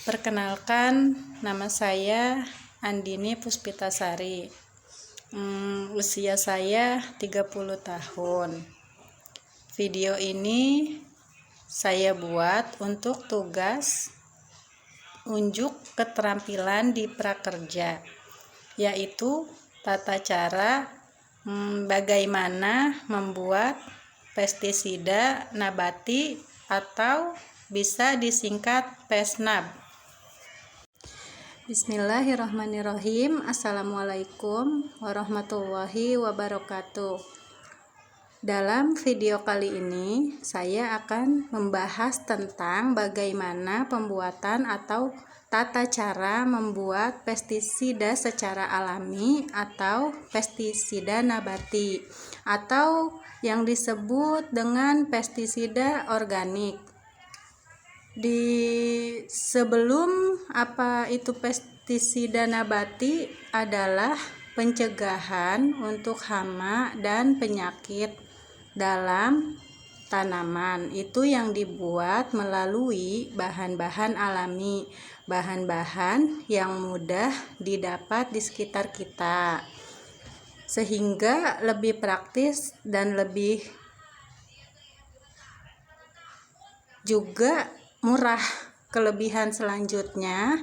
Perkenalkan, nama saya Andini Puspitasari. Usia saya 30 tahun. Video ini saya buat untuk tugas unjuk keterampilan di prakerja, yaitu tata cara bagaimana membuat pestisida nabati atau bisa disingkat PESNAB. Bismillahirrahmanirrahim. Assalamualaikum warahmatullahi wabarakatuh. Dalam video kali ini saya akan membahas tentang bagaimana pembuatan atau tata cara membuat pestisida secara alami atau pestisida nabati atau yang disebut dengan pestisida organik. Sebelum apa itu pestisida nabati adalah pencegahan untuk hama dan penyakit dalam tanaman, itu yang dibuat melalui bahan-bahan alami, bahan-bahan yang mudah didapat di sekitar kita, sehingga lebih praktis dan lebih juga murah. Kelebihan selanjutnya,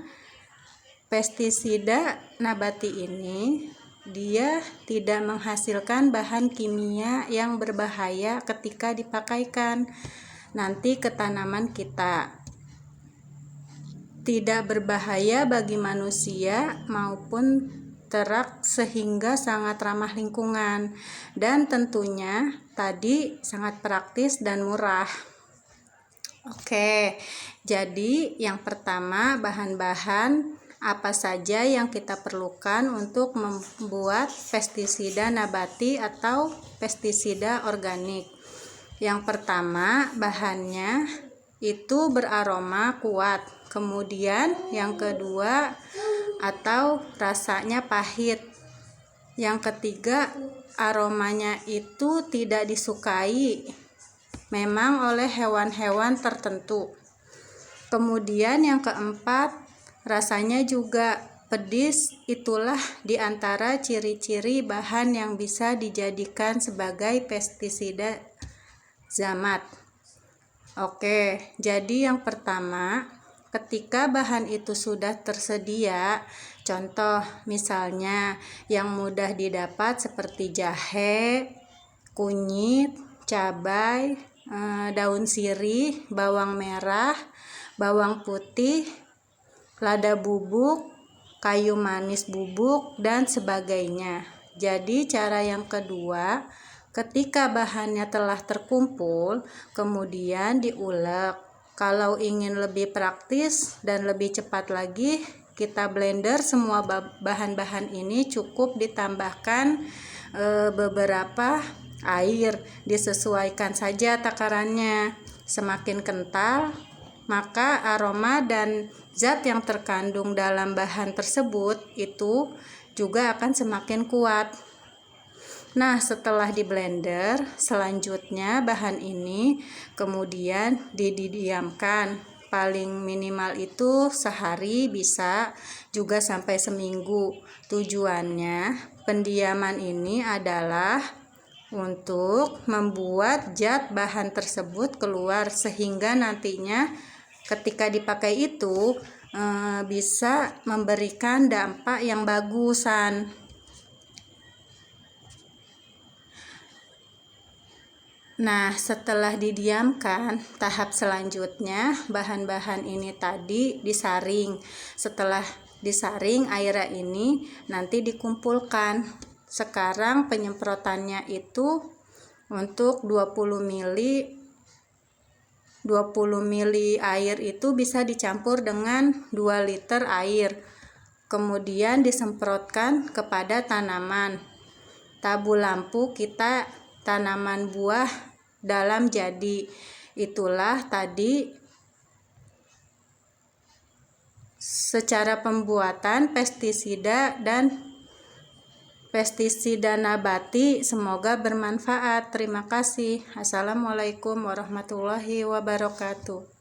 pestisida nabati ini dia tidak menghasilkan bahan kimia yang berbahaya ketika dipakaikan nanti ke tanaman kita. Tidak berbahaya bagi manusia maupun ternak, sehingga sangat ramah lingkungan dan tentunya tadi sangat praktis dan murah. Oke, jadi yang pertama, bahan-bahan apa saja yang kita perlukan untuk membuat pestisida nabati atau pestisida organik. Yang pertama, bahannya itu beraroma kuat. Kemudian yang kedua, atau rasanya pahit. Yang ketiga, aromanya itu tidak disukai memang oleh hewan-hewan tertentu. Kemudian yang keempat, rasanya juga pedis. Itulah diantara ciri-ciri bahan yang bisa dijadikan sebagai pestisida zamat. Oke, jadi yang pertama, ketika bahan itu sudah tersedia, contoh misalnya yang mudah didapat seperti jahe, kunyit, cabai, daun sirih, bawang merah, bawang putih, lada bubuk, kayu manis bubuk, dan sebagainya. Jadi cara yang kedua, ketika bahannya telah terkumpul, kemudian diulek. Kalau ingin lebih praktis dan lebih cepat lagi, kita blender semua bahan-bahan ini, cukup ditambahkan beberapa air, disesuaikan saja takarannya. Semakin kental, maka aroma dan zat yang terkandung dalam bahan tersebut itu juga akan semakin kuat. Nah, setelah di blender, selanjutnya bahan ini kemudian didiamkan, paling minimal itu sehari, bisa juga sampai seminggu. Tujuannya pendiaman ini adalah untuk membuat zat bahan tersebut keluar, sehingga nantinya ketika dipakai itu bisa memberikan dampak yang bagusan. Nah, setelah didiamkan, tahap selanjutnya bahan-bahan ini tadi disaring. Setelah disaring, airnya ini nanti dikumpulkan. Sekarang penyemprotannya itu untuk 20 ml air itu bisa dicampur dengan 2 liter air. Kemudian disemprotkan kepada tanaman. Tabu lampu kita tanaman buah dalam jadi. Itulah tadi secara pembuatan pestisida nabati. Semoga bermanfaat. Terima kasih. Assalamualaikum warahmatullahi wabarakatuh.